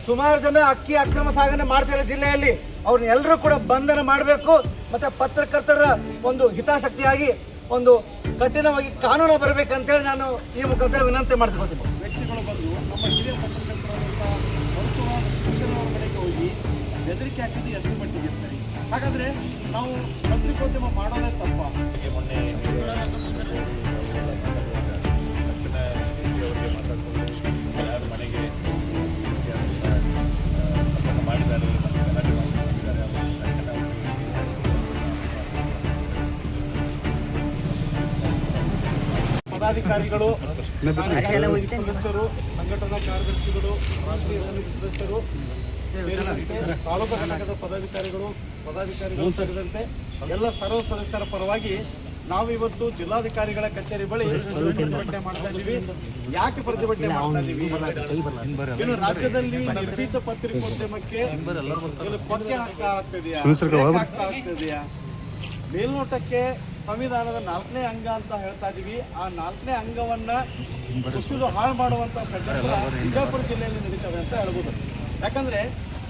ಸುಮಾರು ಜನ ಅಕ್ಕಿ ಅಕ್ರಮ ಸಾಗಣೆ ಮಾಡ್ತಾರೆ ಜಿಲ್ಲೆಯಲ್ಲಿ. ಅವ್ರನ್ನ ಎಲ್ಲರೂ ಕೂಡ ಬಂಧನ ಮಾಡಬೇಕು. ಮತ್ತೆ ಪತ್ರಕರ್ತರ ಒಂದು ಹಿತಾಸಕ್ತಿಯಾಗಿ ಒಂದು ಕಠಿಣವಾಗಿ ಕಾನೂನು ಬರಬೇಕಂತೇಳಿ ನಾನು ಈ ಮುಖಾಂತರ ವಿನಂತಿ ಮಾಡ್ತಿರ್ತೀನಿ. ವ್ಯಕ್ತಿಗಳು ಬಂದು ನಮ್ಮ ಹಿರಿಯ ಪತ್ರಕರ್ತರಾದಂಥ ಪರಶುರಾಮ ಕಡೆಗೆ ಹೋಗಿ ಬೆದರಿಕೆ ಹಾಕಿದ್ದು ಎಷ್ಟು ಮಟ್ಟಿಗೆ ಸರಿ? ಹಾಗಾದರೆ ನಾವು ಪತ್ರಿಕೋದ್ಯಮ ಮಾಡೋದೇ ತಪ್ಪ? ಮೊನ್ನೆ ಯಾರು ಮನೆಗೆ ಮಾಡಿದ್ದಾರೆ ಪದಾಧಿಕಾರಿಗಳು, ಸದಸ್ಯರು, ಸಂಘಟನಾ ಕಾರ್ಯದರ್ಶಿಗಳು, ರಾಷ್ಟ್ರೀಯ ಸಮಿತಿ ಸದಸ್ಯರು ಸೇರಿದಂತೆ ತಾಲೂಕು ಘಟಕದ ಪದಾಧಿಕಾರಿಗಳು ಸೇರಿದಂತೆ ಎಲ್ಲ ಸರ್ವ ಸದಸ್ಯರ ಪರವಾಗಿ ನಾವು ಇವತ್ತು ಜಿಲ್ಲಾಧಿಕಾರಿಗಳ ಕಚೇರಿ ಬಳಿ ಪ್ರತಿಭಟನೆ ಮಾಡ್ತಾ ಇದ್ದೀವಿ. ಯಾಕೆ ಪ್ರತಿಭಟನೆ ಮಾಡ್ತಾ ಇದ್ದೀವಿ? ಇನ್ನು ರಾಜ್ಯದಲ್ಲಿ ನಿರ್ಭೀತ ಪತ್ರಿಕೋದ್ಯಮಕ್ಕೆ ಪಕ್ಕೆ ಆಗ್ತಿದೆಯಾ? ಮೇಲ್ನೋಟಕ್ಕೆ ಸಂವಿಧಾನದ 4ನೇ ಅಂಗ ಅಂತ ಹೇಳ್ತಾ ಇದೀವಿ. ಆ 4ನೇ ಅಂಗವನ್ನ ಕುಸಿದು ಹಾಳು ಮಾಡುವಂತ ಷಡ್ಯಂತ್ರ ಬಿಜಾಪುರ ಜಿಲ್ಲೆಯಲ್ಲಿ ನಡೀತದೆ ಅಂತ ಹೇಳ್ಬೋದು. ಯಾಕಂದ್ರೆ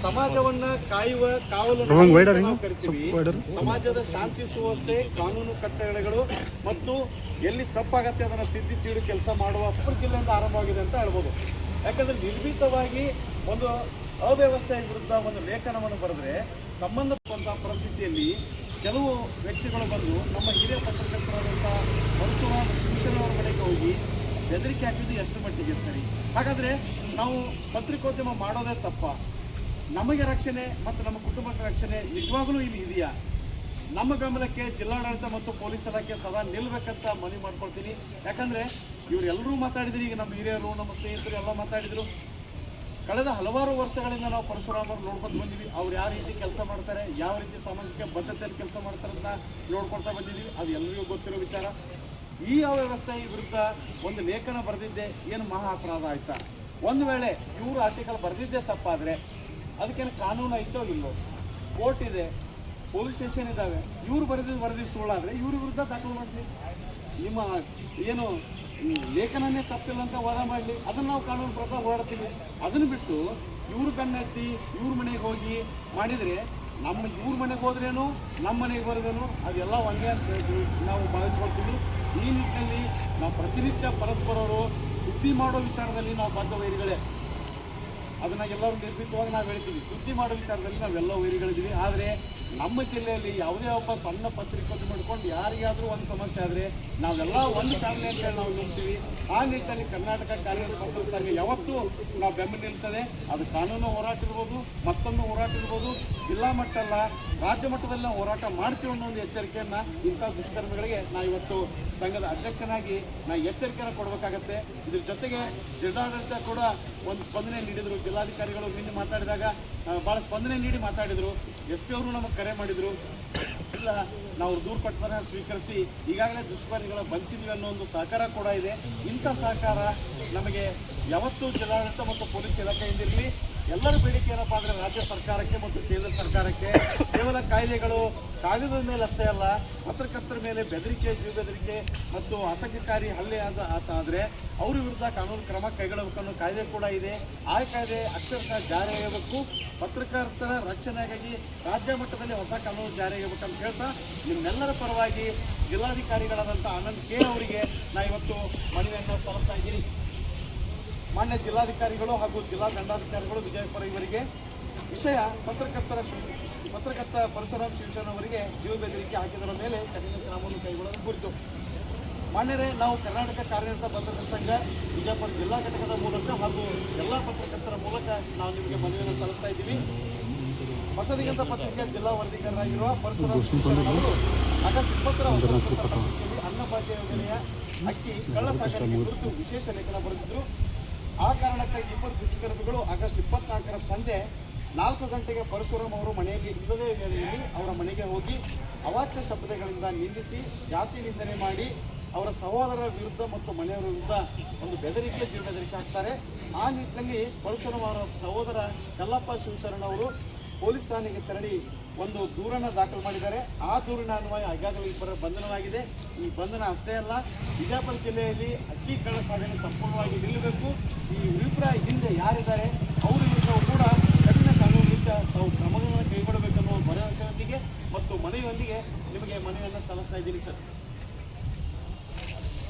ಸಮಾಜವನ್ನ ಕಾಯುವ ಕಾವಲು ಕರಿತೀವಿ. ಸಮಾಜದ ಶಾಂತಿ ಸುವ್ಯವಸ್ಥೆ, ಕಾನೂನು ಕಟ್ಟಳೆಗಳು ಮತ್ತು ಎಲ್ಲಿ ತಪ್ಪಾಗತ್ತೆ ಅದನ್ನ ತಿದ್ದಿ ತೀಡು ಕೆಲಸ ಮಾಡುವ ಜಿಲ್ಲೆಯಿಂದ ಆರಂಭವಾಗಿದೆ ಅಂತ ಹೇಳ್ಬೋದು. ಯಾಕಂದ್ರೆ ನಿರ್ಭೀತವಾಗಿ ಒಂದು ಅವ್ಯವಸ್ಥೆಯ ವಿರುದ್ಧ ಒಂದು ಲೇಖನವನ್ನು ಬರೆದ್ರೆ ಸಂಬಂಧಪಟ್ಟ ಪರಿಸ್ಥಿತಿಯಲ್ಲಿ ಕೆಲವು ವ್ಯಕ್ತಿಗಳು ಬಂದು ನಮ್ಮ ಹಿರಿಯ ಪತ್ರಕರ್ತರಾದಂಥ ಪರಶುರಾಮ ಕಡೆಗೆ ಹೋಗಿ ಬೆದರಿಕೆ ಹಾಕಿದ್ದು ಎಷ್ಟು ಮಟ್ಟಿಗೆ ಸರಿ? ಹಾಗಾದರೆ ನಾವು ಪತ್ರಿಕೋದ್ಯಮ ಮಾಡೋದೇ ತಪ್ಪ? ನಮಗೆ ರಕ್ಷಣೆ ಮತ್ತು ನಮ್ಮ ಕುಟುಂಬಕ್ಕೆ ರಕ್ಷಣೆ ನಿಜವಾಗಲೂ ಇಲ್ಲಿ ಇದೆಯಾ? ನಮ್ಮ ಬೆಂಬಲಕ್ಕೆ ಜಿಲ್ಲಾಡಳಿತ ಮತ್ತು ಪೊಲೀಸ್ ಇಲಾಖೆ ಸದಾ ನಿಲ್ಲಬೇಕಂತ ಮನವಿ ಮಾಡ್ಕೊಳ್ತೀನಿ. ಯಾಕಂದರೆ ಇವರೆಲ್ಲರೂ ಮಾತಾಡಿದ್ರು, ಈಗ ನಮ್ಮ ಹಿರಿಯರು, ನಮ್ಮ ಸ್ನೇಹಿತರು ಎಲ್ಲ ಮಾತಾಡಿದರು. ಕಳೆದ ಹಲವಾರು ವರ್ಷಗಳಿಂದ ನಾವು ಪರಶುರಾಮರು ನೋಡ್ಕೊಂಡು ಬಂದಿದ್ದೀವಿ. ಅವ್ರು ಯಾವ ರೀತಿ ಕೆಲಸ ಮಾಡ್ತಾರೆ, ಯಾವ ರೀತಿ ಸಾಮಾಜಿಕ ಬದ್ಧತೆಯಲ್ಲಿ ಕೆಲಸ ಮಾಡ್ತಾರೆ ಅಂತ ನೋಡ್ಕೊಳ್ತಾ ಬಂದಿದ್ದೀವಿ. ಅದು ಎಲ್ಲರಿಗೂ ಗೊತ್ತಿರೋ ವಿಚಾರ. ಈ ಅವ್ಯವಸ್ಥೆ ವಿರುದ್ಧ ಒಂದು ಲೇಖನ ಬರೆದಿದ್ದೆ ಏನು ಮಹಾ ಅಪರಾಧ ಆಯ್ತಾ? ಒಂದು ವೇಳೆ ಇವರು ಆರ್ಟಿಕಲ್ ಬರೆದಿದ್ದೇ ತಪ್ಪಾದರೆ ಅದಕ್ಕೇನು ಕಾನೂನು ಐತೋ ಇಲ್ಲೋ? ಕೋರ್ಟ್ ಇದೆ, ಪೊಲೀಸ್ ಸ್ಟೇಷನ್ ಇದ್ದಾವೆ. ಇವರು ಬರೆದಿದ್ದು ಸುಳ್ಳಾದರೆ ಇವ್ರ ವಿರುದ್ಧ ದಾಖಲು ಮಾಡಲಿ. ನಿಮ್ಮ ಏನು ಲೇಖನನೇ ತಪ್ಪಿಲ್ಲ ಅಂತ ವಾದ ಮಾಡಲಿ, ಅದನ್ನು ನಾವು ಕಾನೂನು ಪ್ರಕಾರ ಹೋರಾಡ್ತೀವಿ. ಅದನ್ನು ಬಿಟ್ಟು ಇವ್ರ ಬೆನ್ನೆತ್ತಿ ಇವ್ರ ಮನೆಗೆ ಹೋಗಿ ಮಾಡಿದರೆ ಇವ್ರ ಮನೆಗೆ ಹೋದ್ರೇನು ನಮ್ಮ ಮನೆಗೆ ಬರೋದೇನು ಅದೆಲ್ಲ ಒಂದೇ ಅಂತ ನಾವು ಭಾವಿಸ್ಕೊಳ್ತೀವಿ. ಈ ನಿಟ್ಟಿನಲ್ಲಿ ನಾವು ಪ್ರತಿನಿತ್ಯ ಪರಸ್ಪರರು ಸುದ್ದಿ ಮಾಡೋ ವಿಚಾರದಲ್ಲಿ ನಾವು ಬದ್ಧ ವೈರಿಗಳೇ. ಅದನ್ನು ಎಲ್ಲರೂ ನಿರ್ಭೀತವಾಗಿ ನಾವು ಹೇಳ್ತೀವಿ. ಸುದ್ದಿ ಮಾಡೋ ವಿಚಾರದಲ್ಲಿ ನಾವೆಲ್ಲ ವೈರಿಗಳಿದ್ದೀವಿ. ಆದರೆ ನಮ್ಮ ಜಿಲ್ಲೆಯಲ್ಲಿ ಯಾವುದೇ ಒಬ್ಬ ಸಣ್ಣ ಪತ್ರಿಕೋದ್ಯಮ ಮಾಡ್ಕೊಂಡು ಯಾರಿಗಾದರೂ ಒಂದು ಸಮಸ್ಯೆ ಆದರೆ ನಾವೆಲ್ಲ ಒಂದು ಫ್ಯಾಮಿಲಿ ಅಂತ ಹೇಳಿ ನಾವು ನಂಬ್ತೀವಿ. ಆ ನಿಟ್ಟಿನಲ್ಲಿ ಕರ್ನಾಟಕ ಕಾರ್ಯನಿರತ ಪತ್ರಕರ್ತರ ಸಂಘ ಯಾವತ್ತೂ ನಾವು ಬೆಂಬಲ ನಿಲ್ತದೆ. ಅದು ಕಾನೂನು ಹೋರಾಟ ಇರ್ಬೋದು, ಮತ್ತೊಂದು ಹೋರಾಟ ಇರ್ಬೋದು, ಜಿಲ್ಲಾ ಮಟ್ಟ ಅಲ್ಲ ರಾಜ್ಯ ಮಟ್ಟದಲ್ಲಿ ನಾವು ಹೋರಾಟ ಮಾಡ್ತೀವಿ ಅನ್ನೋ ಒಂದು ಎಚ್ಚರಿಕೆಯನ್ನು ಇಂಥ ದುಷ್ಕರ್ಮಿಗಳಿಗೆ ನಾವು ಇವತ್ತು ಸಂಘದ ಅಧ್ಯಕ್ಷನಾಗಿ ನಾವು ಎಚ್ಚರಿಕೆಯನ್ನು ಕೊಡಬೇಕಾಗತ್ತೆ. ಇದ್ರ ಜೊತೆಗೆ ಜಿಲ್ಲಾಡಳಿತ ಕೂಡ ಒಂದು ಸ್ಪಂದನೆ ನೀಡಿದರು. ಜಿಲ್ಲಾಧಿಕಾರಿಗಳು ನಿನ್ನೆ ಮಾತಾಡಿದಾಗ ಭಾಳ ಸ್ಪಂದನೆ ನೀಡಿ ಮಾತಾಡಿದರು. SP ಅವರು ನಮಗೆ ಕರೆ ಮಾಡಿದರು. ಇಲ್ಲ, ನಾವು ದೂರಪಟ್ಟನ ಸ್ವೀಕರಿಸಿ ಈಗಾಗಲೇ ದುಷ್ಕರ್ಮಿಗಳ ಬಂಧಿಸಿದ್ವಿ ಅನ್ನೋ ಒಂದು ಸಹಕಾರ ಕೂಡ ಇದೆ. ಇಂಥ ಸಹಕಾರ ನಮಗೆ ಯಾವತ್ತೂ ಜಿಲ್ಲಾಡಳಿತ ಮತ್ತು ಪೊಲೀಸ್ ಇಲಾಖೆಯಿಂದಿರಲಿ. ಎಲ್ಲರ ಬೇಡಿಕೆ ಏನಪ್ಪ ಅಂದರೆ ರಾಜ್ಯ ಸರ್ಕಾರಕ್ಕೆ ಮತ್ತು ಕೇಂದ್ರ ಸರ್ಕಾರಕ್ಕೆ ಕೇವಲ ಕಾಯ್ದೆಗಳು ಕಾಗದದ ಮೇಲೆ ಅಷ್ಟೇ ಅಲ್ಲ, ಪತ್ರಕರ್ತರ ಮೇಲೆ ಬೆದರಿಕೆ, ಜೀವ ಬೆದರಿಕೆ ಮತ್ತು ಆತಂಕಕಾರಿ ಹಲ್ಲೆ ಆದರೆ ಅವ್ರ ವಿರುದ್ಧ ಕಾನೂನು ಕ್ರಮ ಕೈಗೊಳ್ಳಬೇಕನ್ನೋ ಕಾಯ್ದೆ ಕೂಡ ಇದೆ. ಆ ಕಾಯ್ದೆ ಅಕ್ಷರಶಃ ಜಾರಿಯಾಗಬೇಕು. ಪತ್ರಕರ್ತರ ರಕ್ಷಣೆಗಾಗಿ ರಾಜ್ಯ ಮಟ್ಟದಲ್ಲಿ ಹೊಸ ಕಾನೂನು ಜಾರಿಯಾಗಬೇಕಂತ ಹೇಳ್ತಾ ನಿಮ್ಮೆಲ್ಲರ ಪರವಾಗಿ ಜಿಲ್ಲಾಧಿಕಾರಿಗಳಾದಂಥ ಆನಂದ್ ಕೆ ಅವರಿಗೆ ನಾ ಇವತ್ತು ಮನವಿಯನ್ನು ಸಲ್ಲಿಸ್ತಾ ಇದ್ದೀನಿ. ಮಾನ್ಯ ಜಿಲ್ಲಾಧಿಕಾರಿಗಳು ಹಾಗೂ ಜಿಲ್ಲಾ ದಂಡಾಧಿಕಾರಿಗಳು ವಿಜಯಪುರ ಇವರಿಗೆ ವಿಷಯ ಪತ್ರಕರ್ತ ಪರಶುರಾಮ ಅವರಿಗೆ ಜೀವ ಬೆದರಿಕೆ ಹಾಕಿದರ ಮೇಲೆ ಕಠಿಣ ಕ್ರಮವನ್ನು ಕೈಗೊಳ್ಳಲು ಕುರಿತು ಮಾನ್ಯರೇ, ನಾವು ಕರ್ನಾಟಕ ಕಾರ್ಯನಿರತ ಪತ್ರಕರ್ತರ ಸಂಘ ವಿಜಯಪುರ ಜಿಲ್ಲಾ ಘಟಕದ ಮೂಲಕ ಹಾಗೂ ಎಲ್ಲ ಪತ್ರಕರ್ತರ ಮೂಲಕ ನಾವು ನಿಮಗೆ ಮನವಿಯನ್ನು ಸಲ್ಲಿಸ್ತಾ ಇದ್ದೀವಿ. ಹೊಸದಿಗಂತ ಪತ್ರಿಕೆ ಜಿಲ್ಲಾ ವರದಿಗಾರರಾಗಿರುವ ಪರಶುರಾಮ ಅವರು ಆಗಸ್ಟ್ 20ರ ಪತ್ರಿಕೆಯಲ್ಲಿ ಅನ್ನಭಾಗ್ಯ ಯೋಜನೆಯ ಅಕ್ಕಿ ಕಳ್ಳ ಸಾಗಾಣಿಕೆ ಕುರಿತು ವಿಶೇಷ ಲೇಖನ ಬರೆದಿದ್ದರು. ಆ ಕಾರಣಕ್ಕಾಗಿ ಇಬ್ಬರು ದುಷ್ಕರ್ಮಿಗಳು ಆಗಸ್ಟ್ 24ರ ಸಂಜೆ 4 ಗಂಟೆಗೆ ಪರಶುರಾಮ್ ಅವರು ಮನೆಯಲ್ಲಿ ಇಲ್ಲದೇ ವೇಳೆಯಲ್ಲಿ ಅವರ ಮನೆಗೆ ಹೋಗಿ ಅವಾಚ್ಯ ಶಬ್ದಗಳಿಂದ ನಿಂದಿಸಿ ಜಾತಿ ನಿಂದನೆ ಮಾಡಿ ಅವರ ಸಹೋದರರ ವಿರುದ್ಧ ಮತ್ತು ಮನೆಯವರ ವಿರುದ್ಧ ಒಂದು ಬೆದರಿಕೆ, ಜೀವ ಬೆದರಿಕೆ ಹಾಕ್ತಾರೆ. ಆ ನಿಟ್ಟಿನಲ್ಲಿ ಪರಶುರಾಮ್ ಅವರ ಸಹೋದರ ಕಲ್ಲಪ್ಪ ಶಿವಶರಣ ಅವರು ಪೊಲೀಸ್ ಠಾಣೆಗೆ ತೆರಳಿ ಒಂದು ದೂರನ್ನು ದಾಖಲು ಮಾಡಿದ್ದಾರೆ. ಆ ದೂರಿನ ಅನ್ವಯ ಈಗಾಗಲೇ ಇಬ್ಬರ ಬಂಧನವಾಗಿದೆ. ಈ ಬಂಧನ ಅಷ್ಟೇ ಅಲ್ಲ, ಬಿಜಾಪುರ ಜಿಲ್ಲೆಯಲ್ಲಿ ಅಕ್ಕಿ ಕಳ್ಳ ಸಾಗಣೆ ಸಂಪೂರ್ಣವಾಗಿ ನಿಲ್ಲಬೇಕು. ಈ ವಿರುದ್ಧ ಹಿಂದೆ ಯಾರಿದ್ದಾರೆ ಅವರ ವಿರುದ್ಧ ಕೂಡ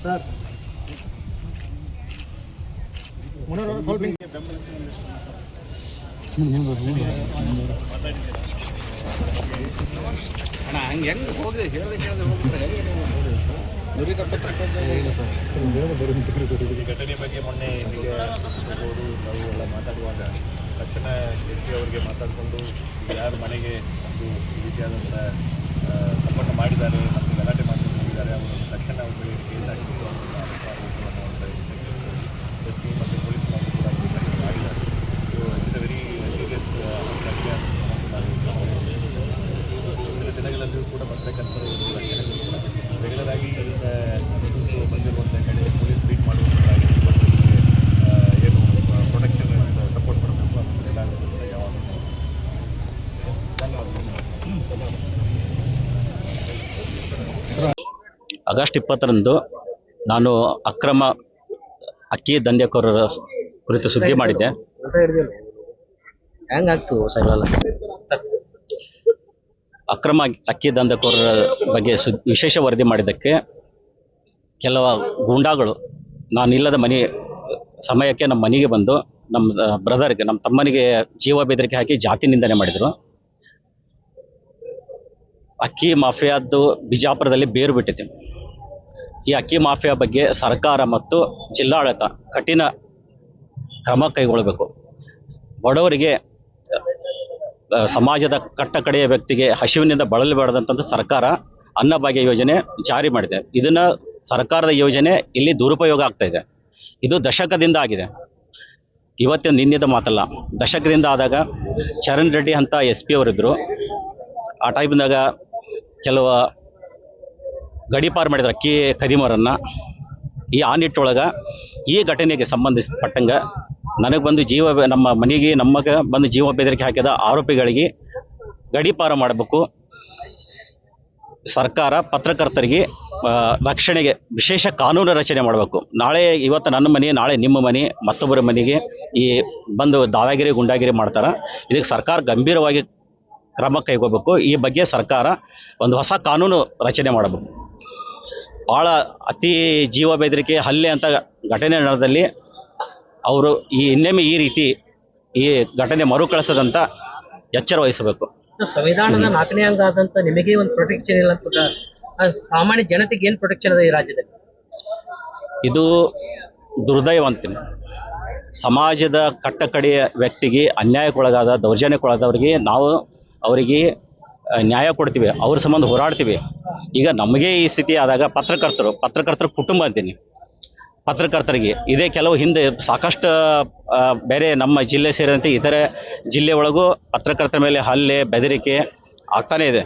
ಸರ್ ಈ ಘಟನೆ ಬಗ್ಗೆ ಮೊನ್ನೆ ಇಲ್ಲಿಗೆ ಅವರು ನಾವು ಎಲ್ಲ ಮಾತಾಡುವಾಗ ತಕ್ಷಣ ಎಸ್ ಪಿ ಅವರಿಗೆ ಮಾತಾಡಿಕೊಂಡು ಯಾರ ಮನೆಗೆ ಒಂದು ಈ ರೀತಿಯಾದಂಥ ತಪ್ಪನ್ನು ಮಾಡಿದ್ದಾರೆ ಮತ್ತು ಗಲಾಟೆ ಮಾಡ್ಕೊಂಡು ಹೋಗಿದ್ದಾರೆ ಅವರನ್ನು ತಕ್ಷಣ ಅವ್ರ ಮೇಲೆ ಕೇಸ್ ಹಾಕಿಬಿಟ್ಟು ಅವರನ್ನು ಅರೆಸ್ಟ್ ಮಾಡಬೇಕು ಅನ್ನುವಂಥ ವಿಷಯಕ್ಕೆ ಎಸ್ ಪಿ ಮತ್ತು ಪೊಲೀಸ್ನವರು ಕೂಡ ಮಾಡಿದ್ದಾರೆ. So it's a very serious ಮುಂದಿನ ದಿನಗಳಲ್ಲಿಯೂ ಕೂಡ ಪತ್ರಕರ್ತರು ಒಂದು ರಕ್ಷಣೆಗೋಸ್ಕರ ರೆಗ್ಯುಲರ್ ಆಗಿ ನ್ಯೂಸು ಬಂದಿರುವಂಥ ಕಡೆ ಪೊಲೀಸ್ ಬೀಟ್ ಮಾಡುವಂಥದ್ದಾಗಿ ಏನು ಪ್ರೊಟೆಕ್ಷನ್ ಸಪೋರ್ಟ್ ಮಾಡಬೇಕು ಅದನ್ನೆಲ್ಲ ಯಾವಾಗ ಆಗಸ್ಟ್ 20ರಂದು ನಾನು ಅಕ್ರಮ ಅಕ್ಕಿ ದಂಧೆಕೋರರ ಕುರಿತು ಸುದ್ದಿ ಮಾಡಿದ್ದೆ. ಅಕ್ರಮ ಅಕ್ಕಿ ದಂಧೆಕೋರರ ಬಗ್ಗೆ ವಿಶೇಷ ವರದಿ ಮಾಡಿದ್ದಕ್ಕೆ ಕೆಲವು ಗೂಂಡಾಗಳು ನಾನಿಲ್ಲದ ಸಮಯಕ್ಕೆ ನಮ್ಮ ಮನೆಗೆ ಬಂದು ನಮ್ಮ ಬ್ರದರ್ಗೆ, ನಮ್ಮ ತಮ್ಮನಿಗೆ ಜೀವ ಬೆದರಿಕೆ ಹಾಕಿ ಜಾತಿ ನಿಂದನೆ ಮಾಡಿದರು. ಅಕ್ಕಿ ಮಾಫಿಯಾದ್ದು ಬಿಜಾಪುರದಲ್ಲಿ ಬೇರು ಬಿಟ್ಟಿದೆ. ಈ ಅಕ್ಕಿ ಮಾಫಿಯಾ ಬಗ್ಗೆ ಸರ್ಕಾರ ಮತ್ತು ಜಿಲ್ಲಾಡಳಿತ ಕಠಿಣ ಕ್ರಮ ಕೈಗೊಳ್ಳಬೇಕು. ಬಡವರಿಗೆ, ಸಮಾಜದ ಕಟ್ಟಕಡೆಯ ವ್ಯಕ್ತಿಗೆ ಹಸಿವಿನಿಂದ ಬಳಲಬೇಡದಂತ ಸರ್ಕಾರ ಅನ್ನಭಾಗ್ಯ ಯೋಜನೆ ಜಾರಿ ಮಾಡಿದೆ. ಇದನ್ನು ಸರ್ಕಾರದ ಯೋಜನೆ ಇಲ್ಲಿ ದುರುಪಯೋಗ ಆಗ್ತಾ ಇದೆ. ಇದು ದಶಕದಿಂದ ಆಗಿದೆ, ಇವತ್ತಿನ ನಿನ್ನೆದ ಮಾತಲ್ಲ. ದಶಕದಿಂದ ಆದಾಗ ಚರಣ್ ರೆಡ್ಡಿ ಅಂತ SP ಅವರಿದ್ದರು. ಆ ಟೈಮ್ದಾಗ ಕೆಲವು ಗಡೀಪಾರು ಮಾಡಿದ್ರು ಅಕ್ಕಿ ಖದೀಮರನ್ನು. ಆ ನಿಟ್ಟೊಳಗೆ ಈ ಘಟನೆಗೆ ಸಂಬಂಧಿಸಿಪಟ್ಟಂಗೆ ನನಗೆ ಬಂದು ನಮ್ಮ ಮನೆಗೆ ನಮಗೆ ಬಂದು ಜೀವ ಬೆದರಿಕೆ ಹಾಕಿದ ಆರೋಪಿಗಳಿಗೆ ಗಡೀಪಾರು ಮಾಡಬೇಕು. ಸರ್ಕಾರ ಪತ್ರಕರ್ತರಿಗೆ ರಕ್ಷಣೆಗೆ ವಿಶೇಷ ಕಾನೂನು ರಚನೆ ಮಾಡಬೇಕು. ಇವತ್ತು ನನ್ನ ಮನೆ, ನಾಳೆ ನಿಮ್ಮ ಮನೆ, ಮತ್ತೊಬ್ಬರ ಮನೆಗೆ ಈ ಬಂದು ದಾದಾಗಿರಿ ಗುಂಡಾಗಿರಿ ಮಾಡ್ತಾರೆ. ಇದಕ್ಕೆ ಸರ್ಕಾರ ಗಂಭೀರವಾಗಿ ಕ್ರಮ ಕೈಗೊಳ್ಳಬೇಕು. ಈ ಬಗ್ಗೆ ಸರ್ಕಾರ ಒಂದು ಹೊಸ ಕಾನೂನು ರಚನೆ ಮಾಡಬೇಕು. ಭಾಳ ಅತಿ ಜೀವ ಬೆದರಿಕೆ ಹಲ್ಲೆ ಅಂತ ಘಟನೆ ನಡೆದಲ್ಲಿ ಅವರು ಇನ್ನೊಮ್ಮೆ ಈ ರೀತಿ ಈ ಘಟನೆ ಮರುಕಳಿಸದಂತ ಎಚ್ಚರ ವಹಿಸಬೇಕು. ಸಂವಿಧಾನದ 4ನೇ ಅಂಗ ಆದಂತ ನಿಮಗೆ ಒಂದು ಪ್ರೊಟೆಕ್ಷನ್ ಇಲ್ಲ ಅಂತ ಸಾಮಾನ್ಯ ಜನತೆಗೆ ಏನು ಪ್ರೊಟೆಕ್ಷನ್ ಇದೆ ಈ ರಾಜ್ಯದಲ್ಲಿ? ಇದು ದುರ್ದೈವ ಅಂತೀನಿ. ಸಮಾಜದ ಕಟ್ಟಕಡೆಯ ವ್ಯಕ್ತಿಗೆ ಅನ್ಯಾಯಕ್ಕೊಳಗಾದ, ದೌರ್ಜನ್ಯಕ್ಕೊಳಗಾದವರಿಗೆ ನಾವು ಅವರಿಗೆ ನ್ಯಾಯ ಕೊಡ್ತೀವಿ, ಅವ್ರ ಸಂಬಂಧ ಹೋರಾಡ್ತೀವಿ. ಈಗ ನಮಗೆ ಈ ಸ್ಥಿತಿ ಆದಾಗ ಪತ್ರಕರ್ತರ ಕುಟುಂಬ ಅಂತೀನಿ. ಪತ್ರಕರ್ತರಿಗೆ ಇದೇ ಕೆಲವು ಹಿಂದೆ ಸಾಕಷ್ಟು ಬೇರೆ ನಮ್ಮ ಜಿಲ್ಲೆ ಸೇರಿದಂತೆ ಇತರೆ ಜಿಲ್ಲೆ ಒಳಗೂ ಪತ್ರಕರ್ತರ ಮೇಲೆ ಹಲ್ಲೆ ಬೆದರಿಕೆ ಆಗ್ತಾನೇ ಇದೆ.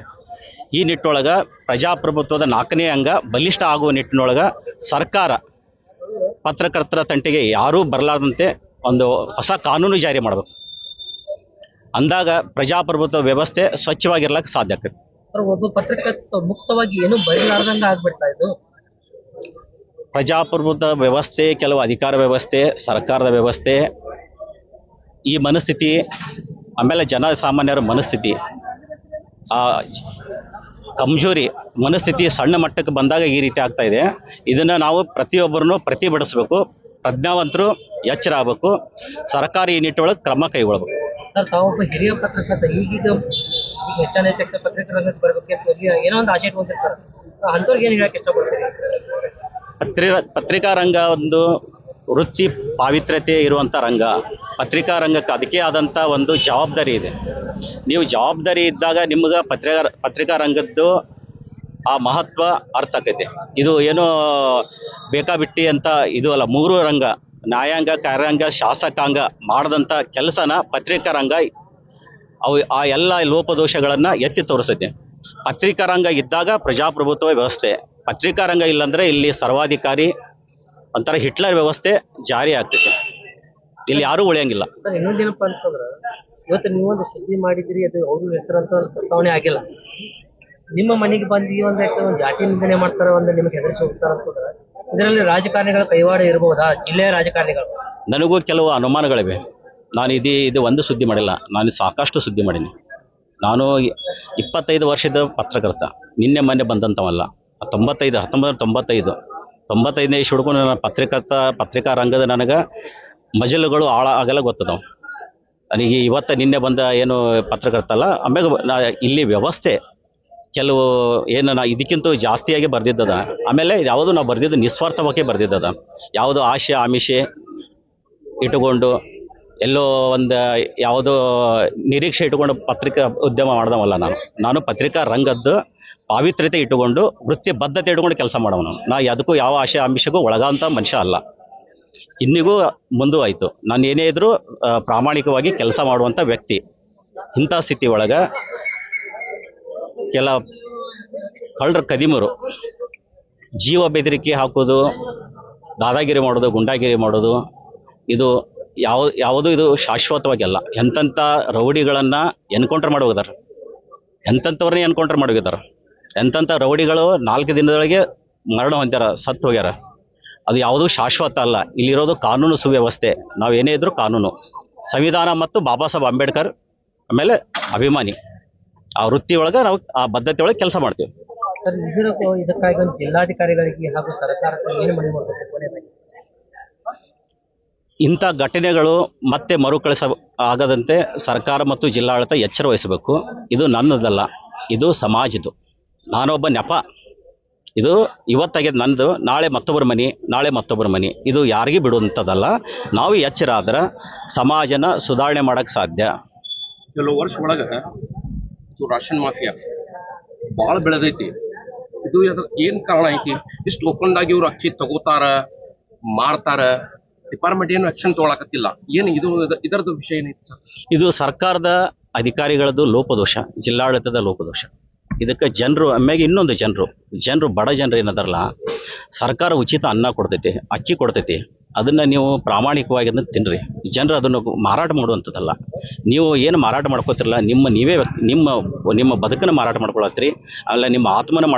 ಈ ನಿಟ್ಟೊಳಗೆ ಪ್ರಜಾಪ್ರಭುತ್ವದ 4ನೇ ಅಂಗ ಬಲಿಷ್ಠ ಆಗುವ ನಿಟ್ಟಿನೊಳಗೆ ಸರ್ಕಾರ ಪತ್ರಕರ್ತರ ತಂಟೆಗೆ ಯಾರೂ ಬರಲಾರ್ದಂತೆ ಒಂದು ಹೊಸ ಕಾನೂನು ಜಾರಿ ಮಾಡಬೇಕು. ಅಂದಾಗ ಪ್ರಜಾಪ್ರಭುತ್ವ ವ್ಯವಸ್ಥೆ ಸ್ವಚ್ಛವಾಗಿರ್ಲಿಕ್ಕೆ ಸಾಧ್ಯ ಆಗ್ತದೆ. ಒಬ್ಬ ಪತ್ರಕರ್ತ ಮುಕ್ತವಾಗಿ ಏನು ಬರೀಲಾರ್ದಂಗೆ ಆಗ್ಬಿಡ್ತಾ ಇದು. ಪ್ರಜಾಪ್ರಭುತ್ವ ವ್ಯವಸ್ಥೆ, ಕೆಲವು ಅಧಿಕಾರ ವ್ಯವಸ್ಥೆ, ಸರ್ಕಾರದ ವ್ಯವಸ್ಥೆ, ಈ ಮನಸ್ಥಿತಿ, ಆಮೇಲೆ ಜನಸಾಮಾನ್ಯರ ಮನಸ್ಥಿತಿ, ಆ ಕಮ್ಜೋರಿ ಮನಸ್ಥಿತಿ ಸಣ್ಣ ಮಟ್ಟಕ್ಕೆ ಬಂದಾಗ ಈ ರೀತಿ ಆಗ್ತಾ ಇದೆ. ಇದನ್ನು ನಾವು ಪ್ರತಿಯೊಬ್ಬರನ್ನು ಪ್ರತಿಭಟಿಸಬೇಕು. ಪ್ರಜ್ಞಾವಂತರು ಎಚ್ಚರ ಆಗಬೇಕು. ಸರ್ಕಾರ ಈ ನಿಟ್ಟೊಳಗೆ ಕ್ರಮ ಕೈಗೊಳ್ಳಬೇಕು. ಸರ್, ತಾವೊಬ್ಬ ಹಿರಿಯ ಪತ್ರಕರ್ತ, ಈಗೀಗ ಹೆಚ್ಚಾನ ಪತ್ರಿಕಾ ರಂಗಕ್ಕೆ ಬರಬೇಕು ಏನೋ ಒಂದು ಆಶೆ ಇಟ್ಕೊಂಡಿರ್ತಾರೆ. ಅಂಥವ್ರಿಗೆ ಏನು ಹೇಳಕ್ಕೆ ಇಷ್ಟಪಡ್ತೀರಿ? ಪತ್ರಿಕಾ ರಂಗ ಒಂದು ವೃತ್ತಿ ಪಾವಿತ್ರ್ಯತೆ ಇರುವಂಥ ರಂಗ. ಪತ್ರಿಕಾ ರಂಗಕ್ಕೆ ಅದಕ್ಕೆ ಆದಂಥ ಒಂದು ಜವಾಬ್ದಾರಿ ಇದೆ. ನೀವು ಜವಾಬ್ದಾರಿ ಇದ್ದಾಗ ನಿಮ್ಗೆ ಪತ್ರಿಕಾ ರಂಗದ್ದು ಆ ಮಹತ್ವ ಅರ್ಥ ಆಕೈತೆ. ಇದು ಏನೋ ಬೇಕಾಬಿಟ್ಟಿ ಅಂತ ಇದು ಅಲ್ಲ. 3 ರಂಗ, ನ್ಯಾಯಾಂಗ, ಕಾರ್ಯಾಂಗ, ಶಾಸಕಾಂಗ ಮಾಡಿದಂಥ ಕೆಲಸನ ಪತ್ರಿಕಾ ರಂಗ ಆ ಎಲ್ಲ ಲೋಪದೋಷಗಳನ್ನು ಎತ್ತಿ ತೋರಿಸುತ್ತೆ. ಪತ್ರಿಕಾ ರಂಗ ಇದ್ದಾಗ ಪ್ರಜಾಪ್ರಭುತ್ವ ವ್ಯವಸ್ಥೆ, ಪತ್ರಿಕಾ ರಂಗ ಇಲ್ಲಾಂದರೆ ಇಲ್ಲಿ ಸರ್ವಾಧಿಕಾರಿ ಒಂಥರ ಹಿಟ್ಲರ್ ವ್ಯವಸ್ಥೆ ಜಾರಿ ಆಗ್ತೈತೆ. ಇಲ್ಲಿ ಯಾರೂ ಉಳಿಯಂಗಿಲ್ಲ. ಸರ್, ಇನ್ನೊಂದೇನಪ್ಪ ಅಂತಂದ್ರೆ ಇವತ್ತು ನೀವೊಂದು ಸುದ್ದಿ ಮಾಡಿದ್ರಿ, ಅದು ಅವ್ರ ಹೆಸರಂತ ಪ್ರಸ್ತಾವನೆ ಆಗಿಲ್ಲ. ನಿಮ್ಮ ಮನೆಗೆ ಬಂದು ಈ ಒಂದು ಜಾತಿ ನಿಂದನೆ ಮಾಡ್ತಾರೆ, ಒಂದು ನಿಮಗೆ ಹೆದರಿಸಿ ಹೋಗ್ತಾರೆ ಅಂತಂದ್ರೆ ಇದರಲ್ಲಿ ರಾಜಕಾರಣಿಗಳ ಕೈವಾಡ ಇರಬಹುದಾ? ಜಿಲ್ಲೆಯ ರಾಜಕಾರಣಿಗಳು? ನನಗೂ ಕೆಲವು ಅನುಮಾನಗಳಿವೆ. ನಾನು ಇದು ಒಂದು ಸುದ್ದಿ ಮಾಡಿಲ್ಲ, ನಾನು ಸಾಕಷ್ಟು ಸುದ್ದಿ ಮಾಡೀನಿ. ನಾನು 25 ವರ್ಷದ ಪತ್ರಕರ್ತ, ಮೊನ್ನೆ ಬಂದಂಥವಲ್ಲ. 1995 95ನೇ ಇಸ್ವಿ ಹಿಡ್ಕೊಂಡು ನನ್ನ ಪತ್ರಿಕಾ ರಂಗದ ನನಗೆ ಮಜಲುಗಳು ಆಳ ಆಗಲ್ಲ ಗೊತ್ತದವು. ನನಗೆ ಇವತ್ತು ನಿನ್ನೆ ಬಂದ ಏನು ಪತ್ರಕರ್ತ ಅಲ್ಲ, ಆಮ್ಯಾಗ ಇಲ್ಲಿ ವ್ಯವಸ್ಥೆ ಕೆಲವು ಏನು ನಾ ಇದಕ್ಕಿಂತ ಜಾಸ್ತಿಯಾಗಿ ಬರೆದಿದ್ದದ. ಆಮೇಲೆ ಯಾವುದು ನಾವು ಬರೆದಿದ್ದು ನಿಸ್ವಾರ್ಥವಾಗಿ ಬರೆದಿದ್ದದ, ಯಾವುದೋ ಆಶೆ ಆಮಿಷೆ ಇಟ್ಟುಕೊಂಡು ಎಲ್ಲೋ ಒಂದು ಯಾವುದೋ ನಿರೀಕ್ಷೆ ಇಟ್ಟುಕೊಂಡು ಪತ್ರಿಕಾ ಉದ್ಯಮ ಮಾಡ್ದವಲ್ಲ. ನಾನು ಪತ್ರಿಕಾ ರಂಗದ್ದು ಪಾವಿತ್ರ್ಯತೆ ಇಟ್ಟುಕೊಂಡು ವೃತ್ತಿ ಬದ್ಧತೆ ಇಟ್ಕೊಂಡು ಕೆಲಸ ಮಾಡೋನು. ನಾ ಯಾವುದಕ್ಕೂ ಯಾವ ಆಶೆ ಆಮಿಷಗೂ ಒಳಗಾಂತ ಮನುಷ್ಯ ಅಲ್ಲ. ಇನ್ನಿಗೂ ಮುಂದೂ ಆಯಿತು. ನಾನು ಏನೇ ಇದ್ರೂ ಪ್ರಾಮಾಣಿಕವಾಗಿ ಕೆಲಸ ಮಾಡುವಂಥ ವ್ಯಕ್ತಿ. ಇಂಥ ಸ್ಥಿತಿ ಒಳಗೆ ಕೆಲ ಕಳ್ಳರ ಕದಿಮರು ಜೀವ ಬೆದರಿಕೆ ಹಾಕೋದು, ದಾದಾಗಿರಿ ಮಾಡೋದು, ಗುಂಡಾಗಿರಿ ಮಾಡೋದು, ಇದು ಯಾವುದೂ ಇದು ಶಾಶ್ವತವಾಗಿಲ್ಲ. ಎಂತೆಂಥ ರೌಡಿಗಳನ್ನು ಎನ್ಕೌಂಟರ್ ಮಾಡಿ ಹೋಗಿದ್ದಾರೆ, ಎಂಥವ್ರನ್ನೇ ಎನ್ಕೌಂಟರ್ ಮಾಡಿ ಹೋಗಿದ್ದಾರೆ. ಎಂತೆಂಥ ರೌಡಿಗಳು 4 ದಿನದೊಳಗೆ ಮರಣ ಹೊಂದ್ಯಾರ, ಸತ್ತು ಹೋಗ್ಯಾರ. ಅದು ಯಾವುದೂ ಶಾಶ್ವತ ಅಲ್ಲ. ಇಲ್ಲಿರೋದು ಕಾನೂನು ಸುವ್ಯವಸ್ಥೆ. ನಾವು ಏನೇ ಇದ್ರೂ ಕಾನೂನು, ಸಂವಿಧಾನ ಮತ್ತು ಬಾಬಾ ಸಾಹೇಬ್ ಅಂಬೇಡ್ಕರ್ ಆಮೇಲೆ ಅಭಿಮಾನಿ. ಆ ವೃತ್ತಿ ಒಳಗೆ ನಾವು ಆ ಬದ್ಧತೆ ಒಳಗೆ ಕೆಲಸ ಮಾಡ್ತೀವಿ. ಸರ್, ಇದಕ್ಕಾಗಿ ಒಂದು ಜಿಲ್ಲಾಧಿಕಾರಿಗಳಿಗೆ ಹಾಗೂ ಸರ್ಕಾರಕ್ಕೆ ಏನು ಮನವಿ ಮಾಡಬೇಕು ಕೊನೆಯದಾಗಿ? ಇಂಥ ಘಟನೆಗಳು ಮತ್ತೆ ಮರುಕಳಿಸ ಆಗದಂತೆ ಸರ್ಕಾರ ಮತ್ತು ಜಿಲ್ಲಾಡಳಿತ ಎಚ್ಚರ ವಹಿಸಬೇಕು. ಇದು ನನ್ನದಲ್ಲ, ಇದು ಸಮಾಜದ್ದು. ನಾನೊಬ್ಬ ನೆಪ. ಇದು ಇವತ್ತಾಗ್ಯದ ನಂದು, ನಾಳೆ ಮತ್ತೊಬ್ಬರ ಮನೆ. ಇದು ಯಾರಿಗೂ ಬಿಡುವಂಥದ್ದಲ್ಲ. ನಾವು ಎಚ್ಚರ ಆದ್ರೆ ಸಮಾಜನ ಸುಧಾರಣೆ ಮಾಡೋಕ್ಕೆ ಸಾಧ್ಯ. ಕೆಲವು ವರ್ಷ ಒಳಗೆ ಇದು ರಾಷನ್ ಮಾಫಿಯಾ ಭಾಳ ಬೆಳೆದೈತಿ. ಇದು ಏನು ಕಾರಣ ಐತಿ? ಇಷ್ಟು ಒಪ್ಪಂದಾಗಿ ಇವ್ರು ಅಕ್ಕಿ ತಗೋತಾರ, ಮಾರ್ತಾರ, ಡಿಪಾರ್ಟ್ಮೆಂಟ್ ಏನು ಆಕ್ಷನ್ ತಗೊಳಕತ್ತಿಲ್ಲ. ಏನು ಇದರದ್ದು ವಿಷಯ ಏನೈತಿ ಸರ್? ಇದು ಸರ್ಕಾರದ ಅಧಿಕಾರಿಗಳದ್ದು ಲೋಪದೋಷ, ಜಿಲ್ಲಾಡಳಿತದ ಲೋಪದೋಷ. ಇದಕ್ಕೆ ಜನರು ಆಮ್ಯಾಗ ಇನ್ನೊಂದು ಜನರು ಬಡ ಜನರು ಏನದಾರಲ್ಲ, ಸರ್ಕಾರ ಉಚಿತ ಅನ್ನ ಕೊಡ್ತೈತಿ, ಅಕ್ಕಿ ಕೊಡ್ತೈತಿ. ಅದನ್ನು ನೀವು ಪ್ರಾಮಾಣಿಕವಾಗಿ ಅದನ್ನು ತಿನ್ನಿರಿ. ಜನರು ಅದನ್ನು ಮಾರಾಟ ಮಾಡುವಂಥದ್ದಲ್ಲ. ನೀವು ಏನು ಮಾರಾಟ ಮಾಡ್ಕೋತಿರಲ್ಲ, ನಿಮ್ಮ ಬದುಕನ್ನು ಮಾರಾಟ ಮಾಡ್ಕೊಳತ್ತೀರಿ, ಆಮೇಲೆ ನಿಮ್ಮ ಆತ್ಮನ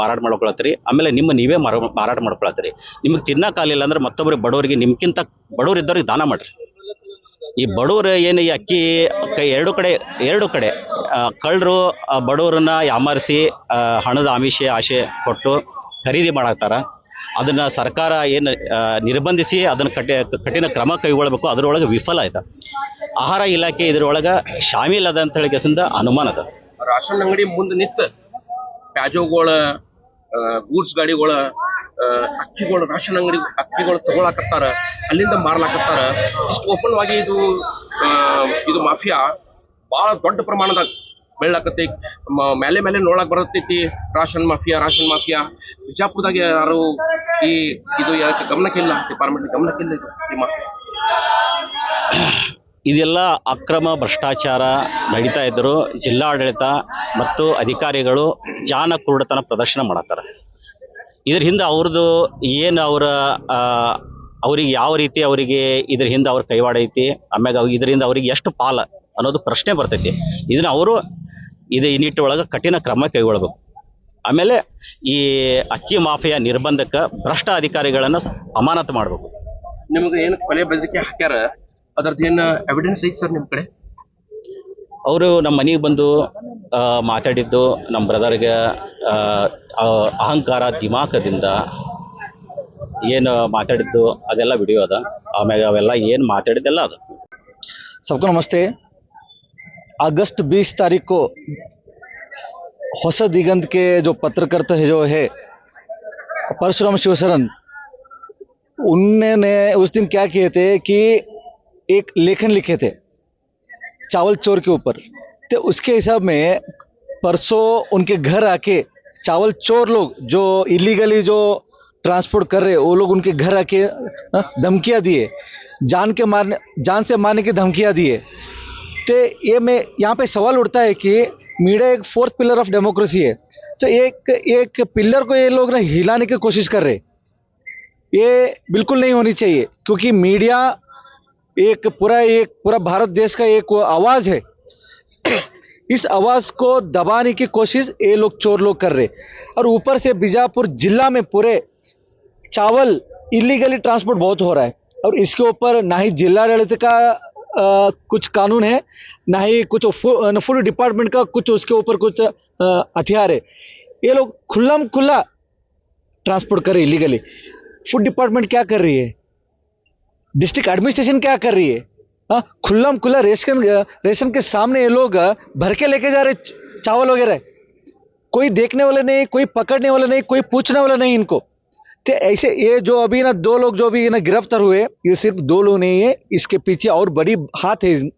ಮಾರಾಟ ಮಾಡ್ಕೊಳತ್ತೀರಿ, ಆಮೇಲೆ ನೀವೇ ಮಾರಾಟ ಮಾಡ್ಕೊಳತ್ತೀರಿ. ನಿಮಗೆ ತಿನ್ನಕ್ಕಾಗಲಿಲ್ಲ ಅಂದ್ರೆ ಮತ್ತೊಬ್ಬರಿಗೆ ಬಡವರಿಗೆ, ನಿಮ್ಗಿಂತ ಬಡವ್ರು ಇದ್ದವ್ರಿಗೆ ದಾನ ಮಾಡಿರಿ. ಈ ಬಡವರು ಏನು ಈ ಅಕ್ಕಿ ಎರಡು ಕಡೆ ಕಳ್ಳರು ಬಡವರನ್ನ ಯಾಮಾರಿಸಿ ಹಣದ ಆಸೆ ಕೊಟ್ಟು ಖರೀದಿ ಮಾಡಾಕ್ತಾರ. ಅದನ್ನು ಸರ್ಕಾರ ಏನು ನಿರ್ಬಂಧಿಸಿ ಅದನ್ನು ಕಠಿಣ ಕ್ರಮ ಕೈಗೊಳ್ಳಬೇಕು. ಅದರೊಳಗೆ ವಿಫಲ ಆಯ್ತು. ಆಹಾರ ಇಲಾಖೆ ಇದರೊಳಗೆ ಶಾಮೀಲ್ ಅಂತ ಹೇಳಿ ಕೆಸಿಂದ ಅನುಮಾನ ಅದ. ರಾಷನ್ ಅಂಗಡಿ ಮುಂದೆ ನಿಂತು ಪ್ಯಾಜೋಗಳ ಗೂಡ್ಸ್ ಗಾಡಿಗಳ ಅಕ್ಕಿಗಳು, ರಾಷನ್ ಅಂಗಡಿ ಅಕ್ಕಿಗಳು ತಗೊಳಕತ್ತಾರ, ಅಲ್ಲಿಂದ ಮಾರ್ಲಾಕತ್ತಾರ. ಇಷ್ಟು ಓಪನ್ವಾಗಿ ಇದು ಮಾಫಿಯಾ ಭಾಳ ದೊಡ್ಡ ಪ್ರಮಾಣದಾಗ ಬೆಳ್ಳಾಕತ್ತೈತಿ. ಮೇಲೆ ನೋಡಕ್ ಬರತೈತಿ ರಾಷನ್ ಮಾಫಿಯಾ. ಬಿಜಾಪುರದಾಗ ಯಾರು ಇದು ಗಮನಕ್ಕಿಲ್ಲ, ಡಿಪಾರ್ಟ್ಮೆಂಟ್ ಗಮನಕ್ಕಿಲ್ಲ ಇದು ಈ ಮಾಫಿಯಾ. ಇದೆಲ್ಲ ಅಕ್ರಮ ಭ್ರಷ್ಟಾಚಾರ ನಡೀತಾ ಇದ್ದರು. ಜಿಲ್ಲಾಡಳಿತ ಮತ್ತು ಅಧಿಕಾರಿಗಳು ಜಾನಕುರುಡತನ ಪ್ರದರ್ಶನ ಮಾಡತ್ತಾರೆ. ಇದ್ರ ಹಿಂದೆ ಅವ್ರದ್ದು ಏನು ಅವ್ರಿಗೆ ಯಾವ ರೀತಿ ಅವರಿಗೆ ಇದ್ರ ಹಿಂದೆ ಅವ್ರ ಕೈವಾಡ ಐತಿ, ಆಮ್ಯಾಗ ಇದರಿಂದ ಅವ್ರಿಗೆ ಎಷ್ಟು ಪಾಲ ಅನ್ನೋದು ಪ್ರಶ್ನೆ ಬರ್ತೈತಿ. ಇದನ್ನ ಅವರು ಈ ನಿಟ್ಟೊಳಗೆ ಕಠಿಣ ಕ್ರಮ ಕೈಗೊಳ್ಬೇಕು. ಆಮೇಲೆ ಈ ಅಕ್ಕಿ ಮಾಫಿಯಾ ನಿರ್ಬಂಧಕ್ಕೆ ಭ್ರಷ್ಟ ಅಧಿಕಾರಿಗಳನ್ನು ಅಮಾನತು ಮಾಡಬೇಕು. ನಿಮಗೆ ಏನು ಕೊಲೆ ಬೆದರಿಕೆ ಹಾಕ್ಯಾರ, ಅದರದ್ದು ಏನು ಎವಿಡೆನ್ಸ್ ಐತಿ ಸರ್ ನಿಮ್ಮ ಕಡೆ? ಅವರು ನಮ್ಮ ಮನೆಗೆ ಬಂದು ಮಾತಾಡಿದ್ದು, ನಮ್ಮ ಬ್ರದರ್ಗೆ ಅಹಂಕಾರ ದಿಮಾಕದಿಂದ ಏನು ಮಾತಾಡಿದ್ದು ಅದೆಲ್ಲ ವಿಡಿಯೋ ಅದ. ಆಮ್ಯಾಗ ಅವೆಲ್ಲ ಏನು ಮಾತಾಡಿದ್ದೆಲ್ಲ ಅದು. सबको नमस्ते। अगस्त 20 तारीख को होसा दिगंत के जो पत्रकर्ता जो है परशुराम शिवशरण, उन्होंने उस दिन क्या किए थे कि एक लेखन लिखे थे चावल चोर के ऊपर। तो उसके हिसाब में परसों उनके घर आके चावल चोर लोग जो इलीगली जो ट्रांसपोर्ट कर रहे, वो लोग उनके घर आके धमकियाँ दिए, जान से मारने की धमकियाँ दिए। तो ये मैं यहाँ पे सवाल उठता है कि मीडिया एक फोर्थ पिलर ऑफ डेमोक्रेसी है, तो एक पिलर को ये लोग ना हिलाने की कोशिश कर रहे। ये बिल्कुल नहीं होनी चाहिए, क्योंकि मीडिया एक पूरा भारत देश का एक आवाज़ है। इस आवाज़ को दबाने की कोशिश ये लोग चोर लोग कर रहे। और ऊपर से बीजापुर जिला में पूरे चावल इलीगली ट्रांसपोर्ट बहुत हो रहा है, और इसके ऊपर ना ही जिलाडಳಿತ का कुछ कानून है, ना ही कुछ फुल डिपार्टमेंट का कुछ उसके ऊपर कुछ हथियार है। ये लोग खुल्ला ट्रांसपोर्ट कर रहे इलीगली। फूड डिपार्टमेंट क्या कर रही है, डिस्ट्रिक्ट एडमिनिस्ट्रेशन क्या कर रही है? खुल्लम खुला रेशन के सामने ये लोग भर के लेके जा रहे चावल वगैरह, कोई देखने वाला नहीं, कोई पकड़ने वाला नहीं, कोई पूछने वाला नहीं इनको। तो ऐसे ये जो अभी ना 2 लोग जो अभी ना गिरफ्तार हुए, ये सिर्फ 2 लोग नहीं है, इसके पीछे और बड़ी हाथ है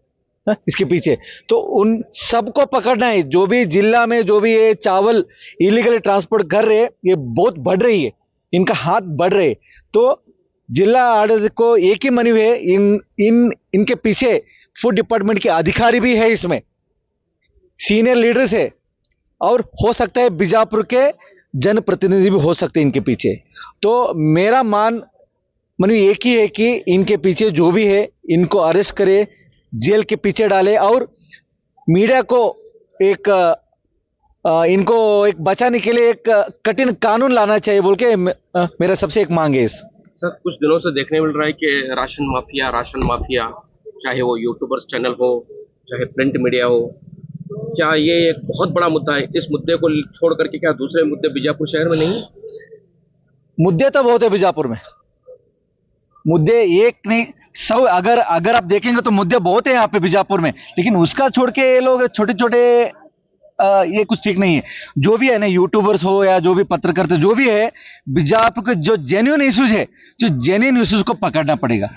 इसके पीछे। तो उन सबको पकड़ना है, जो भी जिला में जो भी ये चावल इलीगली ट्रांसपोर्ट कर रहे हैं, ये बहुत बढ़ रही है, इनका हाथ बढ़ रहे। तो जिला आडಳಿತ को एक ही मनवी है, इनके पीछे फूड डिपार्टमेंट के अधिकारी भी है, इसमें सीनियर लीडर्स है, और हो सकता है बीजापुर के जनप्रतिनिधि भी हो सकते हैं इनके पीछे। तो मेरा मनवी एक ही है कि इनके पीछे जो भी है इनको अरेस्ट करे, जेल के पीछे डाले, और मीडिया को इनको एक बचाने के लिए एक कठिन कानून लाना चाहिए बोल के मेरा सबसे एक मांग है। सर, कुछ दिनों से देखने मिल रहा है कि राशन माफिया, चाहे वो यूट्यूबर्स चैनल हो, चाहे प्रिंट मीडिया हो, क्या ये एक बहुत बड़ा मुद्दा है? इस मुद्दे को छोड़ करके क्या दूसरे मुद्दे बीजापुर शहर में नहीं? मुद्दे तो बहुत है बीजापुर में, मुद्दे एक नहीं 100, अगर आप देखेंगे तो मुद्दे बहुत है यहाँ पे बीजापुर में, लेकिन उसका छोड़ के ये लोग छोटे छोटे ये कुछ ठीक नहीं है। जो भी है ना, यूट्यूबर्स हो या जो भी पत्रकार जो भी है, बीजापुर के जो जेन्युइन इश्यूज है, जो जेन्युइन इश्यूज को पकड़ना पड़ेगा।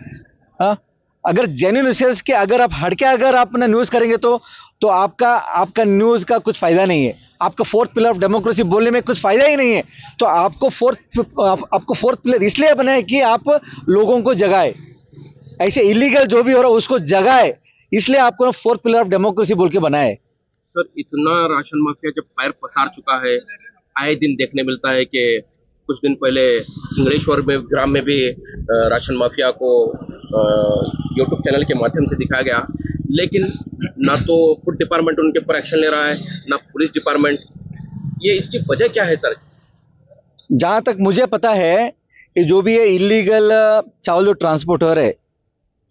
अगर जेन्युइन इश्यूज के अगर आप हटके अगर आप अपना न्यूज करेंगे तो आपका न्यूज का कुछ फायदा नहीं है, आपका 4th पिलर ऑफ डेमोक्रेसी बोलने में कुछ फायदा ही नहीं है। तो आपको फोर्थ पिलर इसलिए बना है कि आप लोगों को जगाए, ऐसे इलीगल जो भी हो रहा है उसको जगाए, इसलिए आपको 4th पिलर ऑफ डेमोक्रेसी बोल के बनाया है। सर, इतना राशन माफिया जब पैर पसार चुका है, आए दिन देखने मिलता है कि कुछ दिन पहले इंग्लेश्वर में ग्राम में भी राशन माफिया को यूट्यूब चैनल के माध्यम से दिखाया गया, लेकिन ना तो फूड डिपार्टमेंट उनके ऊपर एक्शन ले रहा है, ना पुलिस डिपार्टमेंट। ये इसकी वजह क्या है सर? जहां तक मुझे पता है, ये जो भी है इलीगल चावल जो ट्रांसपोर्टर है,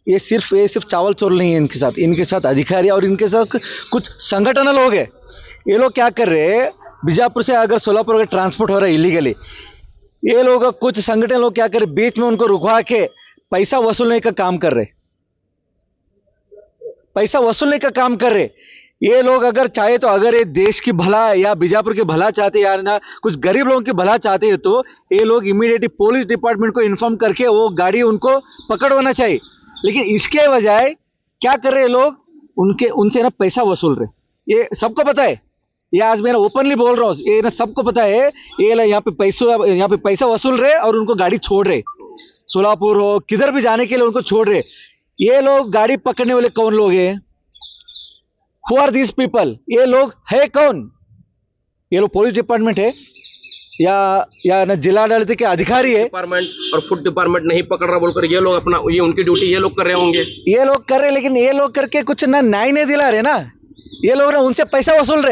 ये सिर्फ चावल चोर नहीं है, इनके साथ अधिकारी और इनके साथ कुछ संगठन लोग हैं। ये लोग क्या कर रहे हैं, बीजापुर से अगर सोलापुर अगर ट्रांसपोर्ट हो रहा है इलीगली, ये लोग कुछ संगठन लोग क्या कर रहे, बीच में उनको रुकवा के पैसा वसूलने का काम कर रहे। ये लोग अगर चाहे तो अगर ये देश की भला या बीजापुर के भला चाहते या ना कुछ गरीब लोगों की भला चाहते हैं, तो ये लोग इमीडिएटली पुलिस डिपार्टमेंट को इन्फॉर्म करके वो गाड़ी उनको पकड़वाना चाहिए। लेकिन इसके बजाय क्या कर रहे लोग, उनसे ना पैसा वसूल रहे। ये सबको पता है, ये आज मैं ओपनली बोल रहा हूँ, ये ना सबको पता है, ये यहाँ पे पैसा वसूल रहे और उनको गाड़ी छोड़ रहे, सोलापुर हो किधर भी जाने के लिए उनको छोड़ रहे। ये लोग गाड़ी पकड़ने वाले कौन लोग हैं? Who are this people? ये लोग है कौन? ये लोग पुलिस डिपार्टमेंट है या ना जिला अदालत के अधिकारी है? डिपार्टमेंट और फूड डिपार्टमेंट नहीं पकड़ रहा बोलकर ये लोग अपना, ये उनकी ड्यूटी ये लोग कर रहे होंगे। ये लोग कर रहे, लेकिन ये लोग करके कुछ ना न्याय नहीं दिला रहे ना। ये लोग ना उनसे पैसा वसूल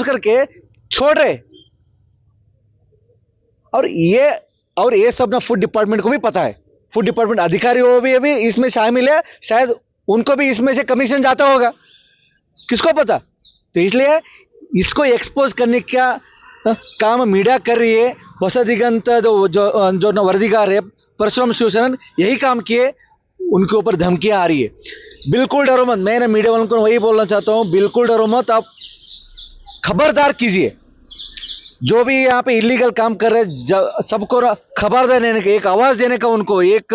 करके छोड़ रहे। और ये सब ना फूड डिपार्टमेंट को भी पता है, फूड डिपार्टमेंट अधिकारी वो भी अभी इसमें शामिल है, शायद उनको भी इसमें से कमीशन जाता होगा, किसको पता। तो इसलिए इसको एक्सपोज करने का काम मीडिया कर रही है। ಹೊಸ ದಿಗಂತ जो वर्दीगार है परशुराम शिवसेना, यही काम किए, उनके ऊपर धमकियां आ रही है। बिल्कुल डरो मत, मैं ना मीडिया वालों को वही बोलना चाहता हूँ, बिल्कुल डरो मत, आप खबरदार कीजिए। जो भी यहाँ पे इलीगल काम कर रहे सबको खबरदार देने का, एक आवाज देने का, उनको एक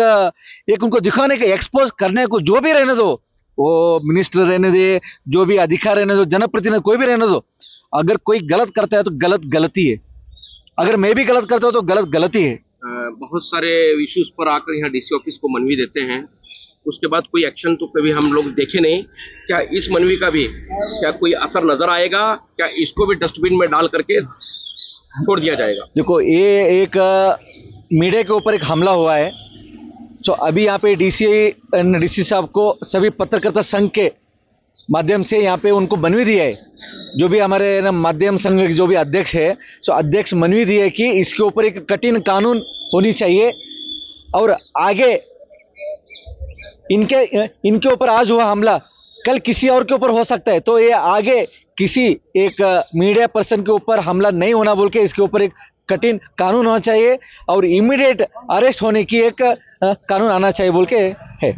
उनको दिखाने का, एक्सपोज करने को, जो भी रहने दो, वो मिनिस्टर रहने दे, जो भी अधिकारी रहने दो, जनप्रतिनिधि कोई भी रहने दो। अगर कोई गलत करता है तो गलती है, अगर मैं भी गलत करता हूँ तो गलती है। बहुत सारे इश्यूज पर आकर यहाँ डीसी ऑफिस को मनवी देते हैं, उसके बाद कोई एक्शन तो कभी हम लोग देखे नहीं। क्या इस मनवी का भी क्या कोई असर नजर आएगा? क्या इसको भी डस्टबिन में डाल करके छोड़ दिया जाएगा? देखो, ये एक मीडिया के ऊपर एक हमला हुआ है, तो अभी यहाँ पे डीसी साहब को सभी पत्रकारिता संघ के माध्यम से यहाँ पे उनको मनवी दिया है, जो भी हमारे माध्यम संघ के जो भी अध्यक्ष है, तो अध्यक्ष मनवी दी है कि इसके ऊपर एक कठिन कानून होनी चाहिए। और आगे इनके ऊपर आज हुआ हमला, कल किसी और के ऊपर हो सकता है। तो ये आगे किसी एक मीडिया पर्सन के ऊपर हमला नहीं होना बोल के इसके ऊपर एक कठिन कानून होना चाहिए और इमीडिएट अरेस्ट होने की एक कानून आना चाहिए बोल के है।